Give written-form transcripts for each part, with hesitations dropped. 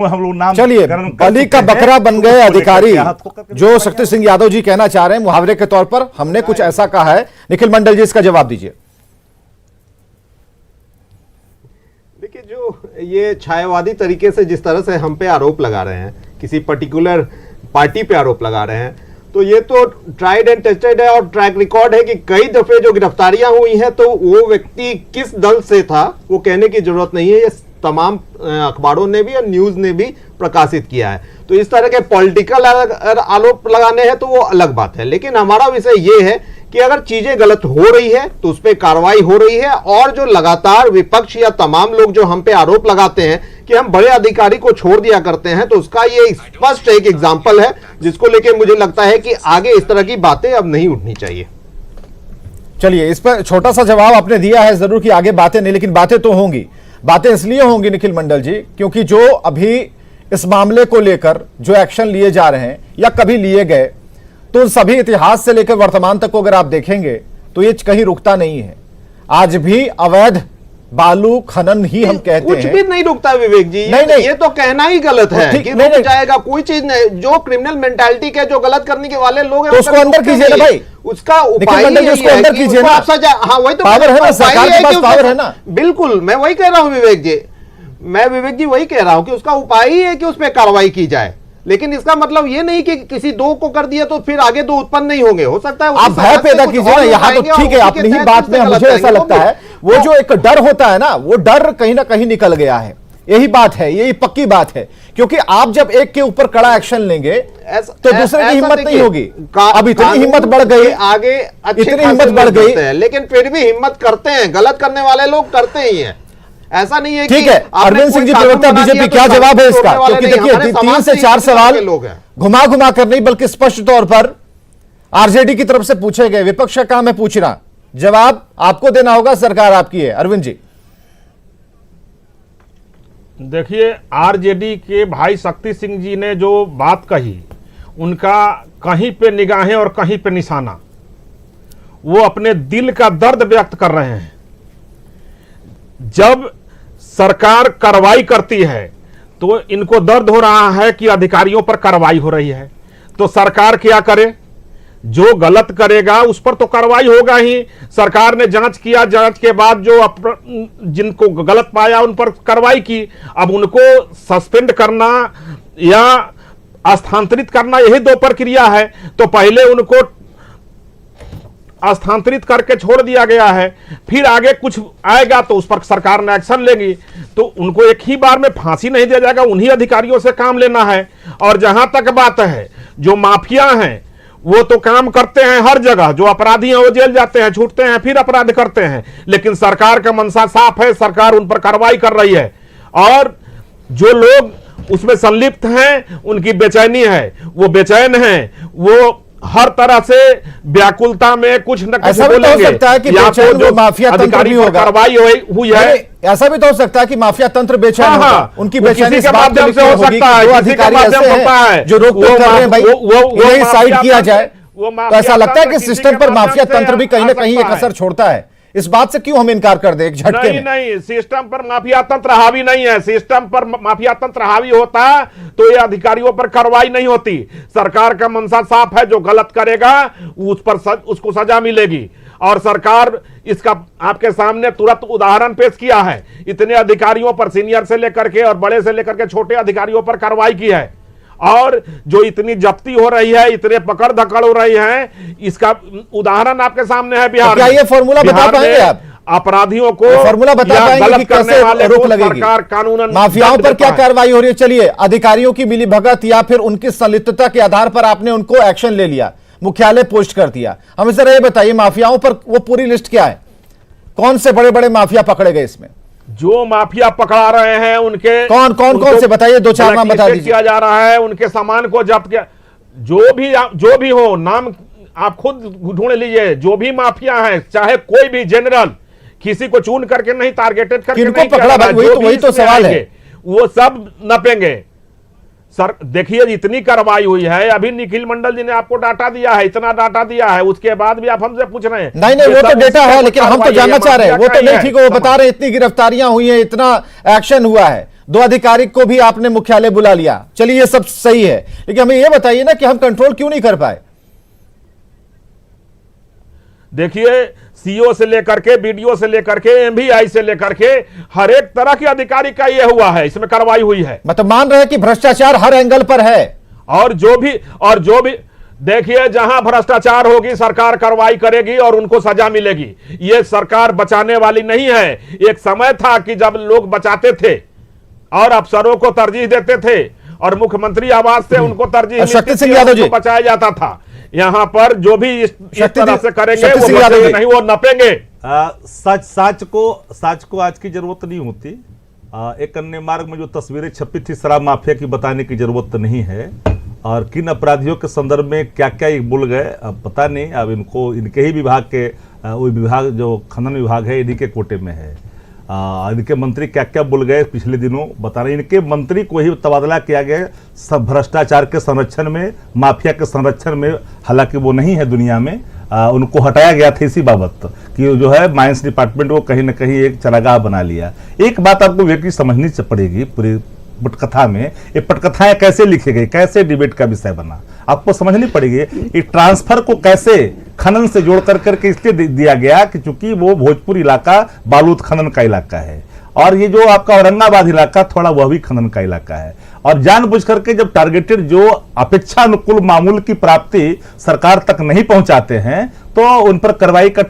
हम लोग नाम चलिए, बलि का बकरा बन गए अधिकारी जो शक्ति सिंह यादव जी कहना चाह रहे हैं मुहावरे के तौर पर, हमने कुछ ऐसा कहा है। निखिल मंडल जी, इसका जवाब दीजिए। देखिए, जो ये छायावादी तरीके से जिस तरह से हम पे आरोप लगा रहे हैं, किसी पर्टिकुलर पार्टी पे आरोप लगा रहे हैं, तो ये तो ट्राइड एंड टेस्टेड है और ट्रैक रिकॉर्ड है कि कई दफे जो गिरफ्तारियां हुई हैं तो वो व्यक्ति किस दल से था वो कहने की जरूरत नहीं है। ये तमाम अखबारों ने भी और न्यूज ने भी प्रकाशित किया है। तो इस तरह के पॉलिटिकल आरोप लगाने हैं तो वो अलग बात है, लेकिन हमारा विषय ये है कि अगर चीजें गलत हो रही है तो उस पर कार्रवाई हो रही है। और जो लगातार विपक्ष या तमाम लोग जो हम पे आरोप लगाते हैं कि हम बड़े अधिकारी को छोड़ दिया करते हैं, तो उसका ये स्पष्ट एक एग्जाम्पल है जिसको लेके मुझे लगता है कि आगे इस तरह की बातें अब नहीं उठनी चाहिए। चलिए, इस पर छोटा सा जवाब आपने दिया है जरूर कि आगे बातें नहीं, लेकिन बातें तो होंगी। बातें इसलिए होंगी निखिल मंडल जी क्योंकि जो अभी इस मामले को लेकर जो एक्शन लिए जा रहे हैं या कभी लिए गए, तो सभी इतिहास से लेकर वर्तमान तक को अगर आप देखेंगे तो ये कहीं रुकता नहीं है। आज भी अवैध बालू खनन ही हम कहते कुछ हैं, भी नहीं रुकता विवेक जी। नहीं, ये तो कहना ही गलत है कि रुक जाएगा, कोई चीज नहीं। जो क्रिमिनल मेंटालिटी के जो गलत करने के वाले लोग हैं तो उसको अंदर कीजिए ना भाई, उसका उपाय उसको अंदर कीजिए ना। सजा, हाँ वही तो पावर है ना, सरकार के पास पावर है ना। बिल्कुल, मैं वही कह रहा हूँ विवेक जी, वही कह रहा हूँ कि उसका उपाय ही है कि उस पर कार्रवाई की जाए। लेकिन इसका मतलब ये नहीं कि किसी दो को कर दिया तो फिर आगे दो उत्पन्न नहीं होंगे। हो सकता है आप भय पैदा कीजिए ना, यहाँ तो ठीक है अपनी ही बात में मुझे ऐसा लगता है वो जो एक डर होता है ना, वो डर कहीं ना कहीं निकल गया है। यही बात है, यही पक्की बात है, क्योंकि आप जब एक के ऊपर कड़ा एक्शन लेंगे तो दूसरे की हिम्मत नहीं होगी। अब इतनी हिम्मत बढ़ गई, आगे इतनी हिम्मत बढ़ गई, लेकिन फिर भी हिम्मत करते हैं, गलत करने वाले लोग करते ही हैं। ऐसा नहीं है। ठीक है, अरविंद सिंह जी प्रवक्ता बीजेपी, क्या जवाब है इसका? क्योंकि देखिए 3 से 4 सवाल घुमा घुमा कर नहीं बल्कि स्पष्ट तौर पर आरजेडी की तरफ से पूछे गए। विपक्ष का काम है पूछना, जवाब आपको देना होगा, सरकार आपकी है। अरविंद जी देखिए, आरजेडी के भाई शक्ति सिंह जी ने जो बात कही, उनका कहीं पे निगाहें और कहीं पे निशाना, वो अपने दिल का दर्द व्यक्त कर रहे हैं। जब सरकार कार्रवाई करती है तो इनको दर्द हो रहा है कि अधिकारियों पर कार्रवाई हो रही है, तो सरकार क्या करे? जो गलत करेगा उस पर तो कार्रवाई होगा ही। सरकार ने जांच किया, जांच के बाद जो जिनको गलत पाया उन पर कार्रवाई की। अब उनको सस्पेंड करना या स्थानांतरित करना, यही दो प्रक्रिया है। तो पहले उनको स्थानांतरित करके छोड़ दिया गया है, फिर आगे कुछ आएगा तो उस पर सरकार ने एक्शन लेगी। तो उनको एक ही बार में फांसी नहीं दिया जाएगा, उन्हीं अधिकारियों से काम लेना है। और जहां तक बात है, जो माफिया हैं वो तो काम करते हैं हर जगह, जो अपराधी हैं वो जेल जाते हैं, छूटते हैं, फिर अपराध करते हैं, लेकिन सरकार का मंशा साफ है, सरकार उन पर कार्रवाई कर रही है। और जो लोग उसमें संलिप्त हैं उनकी बेचैनी है, वो बेचैन हैं, वो हर तरह से व्याकुलता में कुछ न कुछ बोलेंगे। हो सकता है कि बेचैन वो माफिया तंत्र भी होगा, कार्रवाई हुई है। ऐसा भी तो हो सकता है कि माफिया तंत्र बेचैन होगा, उनकी बेचैनी के माध्यम से हो सकता है, अधिकारी ऐसे हैं जो रोक टोक कर रहे हैं, भाई इन्हें साइड किया जाए। तो ऐसा लगता है कि सिस्टम पर माफिया तंत्र भी कहीं ना कहीं एक असर छोड़ता है। इस बात से क्यों हम इनकार कर दें एक झटके में? नहीं, सिस्टम पर माफिया तंत्र हावी नहीं है। सिस्टम पर माफिया तंत्र हावी होता तो ये अधिकारियों पर कार्रवाई नहीं होती। सरकार का मंशा साफ है, जो गलत करेगा उस पर उसको सजा मिलेगी। और सरकार इसका आपके सामने तुरंत उदाहरण पेश किया है। इतने अधिकारियों पर, सीनियर से लेकर के और बड़े से लेकर के छोटे अधिकारियों पर कार्रवाई की है। और जो इतनी जब्ती हो रही है, इतने पकड़ धकड़ हो रही है, इसका उदाहरण आपके सामने है बिहार। क्या ये फॉर्मूला बता पाएंगे आप? अपराधियों को फॉर्मूला बता पाएंगे कि कैसे रोक लगेगी? सरकार कानूनन माफियाओं पर क्या कार्रवाई हो रही है? चलिए, अधिकारियों की मिलीभगत या फिर उनकी संलिप्तता के आधार पर आपने उनको एक्शन ले लिया, मुख्यालय पोस्ट कर दिया। हमें जरा ये बताइए, माफियाओं पर वो पूरी लिस्ट क्या है? कौन से बड़े बड़े माफिया पकड़े गए इसमें? जो माफिया पकड़ा रहे हैं उनके कौन से बताइए, 2-4 नाम बता दीजिए। किया जा रहा है, उनके सामान को जब्त किया। जो भी हो, नाम आप खुद ढूंढ लीजिए। जो भी माफिया है, चाहे कोई भी जनरल, किसी को चुन करके नहीं, टारगेटेड करके नहीं पकड़ा भाई, वही तो सवाल है। वो सब नपेंगे। सर देखिए, इतनी कार्रवाई हुई है। अभी निखिल मंडल जी ने आपको डाटा दिया है, इतना डाटा दिया है, उसके बाद भी आप हमसे पूछ रहे हैं। नहीं, वो तो डेटा है, लेकिन हम तो जानना चाह रहे हैं। वो तो नहीं, ठीक है, वो बता रहे हैं इतनी गिरफ्तारियां हुई हैं, इतना एक्शन हुआ है। 2 अधिकारी को भी आपने मुख्यालय बुला लिया, चलिए ये सब सही है, लेकिन हमें यह बताइए ना कि हम कंट्रोल क्यों नहीं कर पाए। देखिए, सीओ से लेकर के बीडीओ से लेकर के एमवीआई से लेकर के हर एक तरह के अधिकारी का यह हुआ है, इसमें कार्रवाई हुई है। मतलब मान रहे हैं कि भ्रष्टाचार हर एंगल पर है, और जो भी देखिए, जहां भ्रष्टाचार होगी सरकार कार्रवाई करेगी और उनको सजा मिलेगी। यह सरकार बचाने वाली नहीं है। एक समय था कि जब लोग बचाते थे और अफसरों को तरजीह देते थे और मुख्यमंत्री आवास से उनको तरजीह शक्ति सिंह यादव जी बचाया जाता था। यहाँ पर जो भी इस तरह से करेंगे शक्ति वो सिंह यादव जी नहीं, वो नपेंगे। सच को आज की जरूरत नहीं होती। एक अन्य मार्ग में जो तस्वीरें छपी थी शराब माफिया की, बताने की जरूरत नहीं है। और किन अपराधियों के संदर्भ में क्या क्या ये बोल गए अब पता नहीं। अब इनको इनके ही विभाग के वो विभाग जो खनन विभाग है इन्हीं के कोटे में है। इनके मंत्री क्या क्या बोल गए पिछले दिनों बता रहे। इनके मंत्री को ही तबादला किया गया सब भ्रष्टाचार के संरक्षण में, माफिया के संरक्षण में। हालांकि वो नहीं है दुनिया में, उनको हटाया गया था इसी बाबत कि जो है माइंस डिपार्टमेंट को कहीं ना कहीं एक चरागाह बना लिया। एक बात आपको व्यक्ति समझनी पड़ेगी पूरी पटकथा में, ये पटकथाएं कैसे लिखी गई, कैसे डिबेट का विषय बना, आपको समझनी पड़ेगी। ये ट्रांसफर को कैसे खनन से जोड़ करके इसलिए दिया गया कि चूंकि वो भोजपुर इलाका बालूद खनन का इलाका है और ये जो आपका औरंगाबाद इलाका थोड़ा वह भी खनन का इलाका है। और जानबूझ करके जब टारगेटेड जो अपेक्षानुकूल मामूल की प्राप्ति सरकार तक नहीं पहुंचाते हैं तो उन पर कार्रवाई का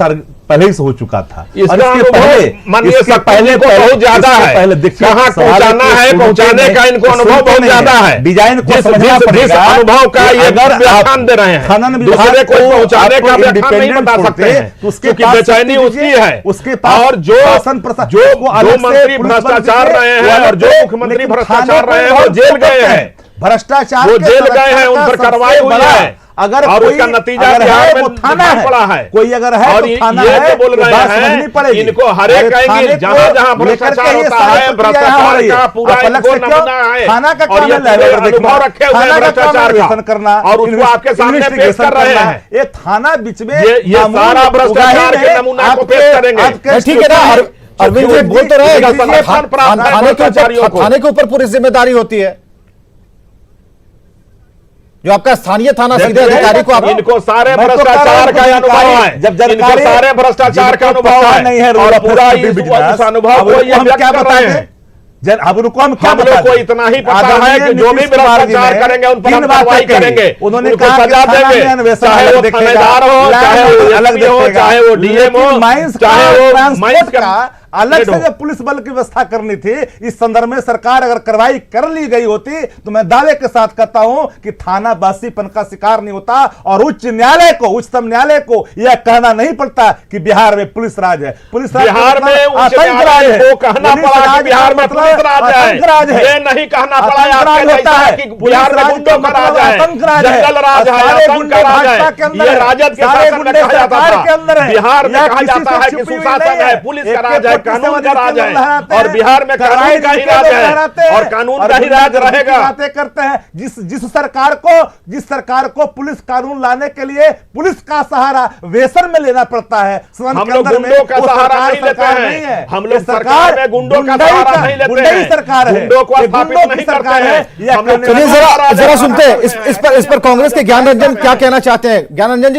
पहले ही से हो चुका था। इसके पहले बहुत ज्यादा है, कहां पहुंचाना है, पहुंचाने का इनको अनुभव बहुत ज्यादा है। डिजाइन को समझना पड़ेगा। अनुभव का ये व्याख्यान दे रहे हैं, खनन दूसरे को पहुंचाने का व्याख्यान नहीं बता सकते हैं, क्योंकि बेचैनी उसकी है। उसके पास और जो मंत्री भ्रष्टाचार रहे हैं और जो मुख्यमंत्री भ्रष्टाचार रहे हैं वो जेल गए हैं, भ्रष्टाचार वो जेल गए हैं, उन पर कार्रवाई हुई है। अगर और उसका नतीजा बिहार में थाना पड़ा है, कोई अगर है और तो थाना ये है, जो बोल रहे हैं इनको हर एक कहेंगे जहां जहां भ्रष्टाचार होता है, भ्रष्टाचार का पूरा इनको नमूना है थाना का और ये अनुभव रखे हुए हैं भ्रष्टाचार का और उसको आपके सामने पेश कर रहे हैं। ये थाना बीच में ये सारा भ्रष्टाचार के नमूना को पेश करेंगे। ठीक है ना, अरविंद जी बोल तो रहे थाने के ऊपर पूरी जिम्मेदारी होती है, जो आपका स्थानीय थाना सीधे अधिकारी को इनको सारे भ्रष्टाचार का अनुभव है, जब इनको सारे भ्रष्टाचार का अनुभव है नहीं है और पूरा इस अनुभव को ये व्यक्त कर रहे हैं। अब उनको हम क्या लोग को इतना ही पता है कि जो भी भ्रष्टाचार करेंगे उन पर कार्रवाई करेंगे, उन्होंने उनको सजा देंगे, चाहे वो थानेदार हो, चाहे वो अलग हो, चाहे वो डीएम हो, चाहे वो माइंस का अलग से जो पुलिस बल की व्यवस्था करनी थी। इस संदर्भ में सरकार अगर कार्रवाई कर ली गई होती तो मैं दावे के साथ कहता हूं कि थाना बासीपन का शिकार नहीं होता और उच्चतम न्यायालय को यह कहना नहीं पड़ता कि बिहार में पुलिस राज है। पुलिस राज बिहार में आतंक राज है, कहना पड़ा कि बिहार में पुलिस राज है, ये नहीं कहना पड़ा होता है कि बिहार में गुंडों का राज है, जंगल राज है, आतंक का राज है। ये राजद के शासन में कहा जाता था, बिहार में कहा जाता है कि सुशासन है, पुलिस का राज है, कानून का राज है और बिहार में कानून का ही राज है और कानून का ही राज रहेगा। बातें करते हैं जिस सरकार को पुलिस कानून लाने के लिए पुलिस का सहारा वेसन में लेना पड़ता है। हम लोग गुंडों का सहारा नहीं लेते हैं, हम लोग सरकार में गुंडों का सहारा नहीं लेते हैं, सरकार है, गुंडों को स्थापित नहीं करते हैं। जरा सुनते हैं इस पर कांग्रेस के ज्ञान रंजन क्या कहना चाहते हैं। ज्ञान रंजन जी।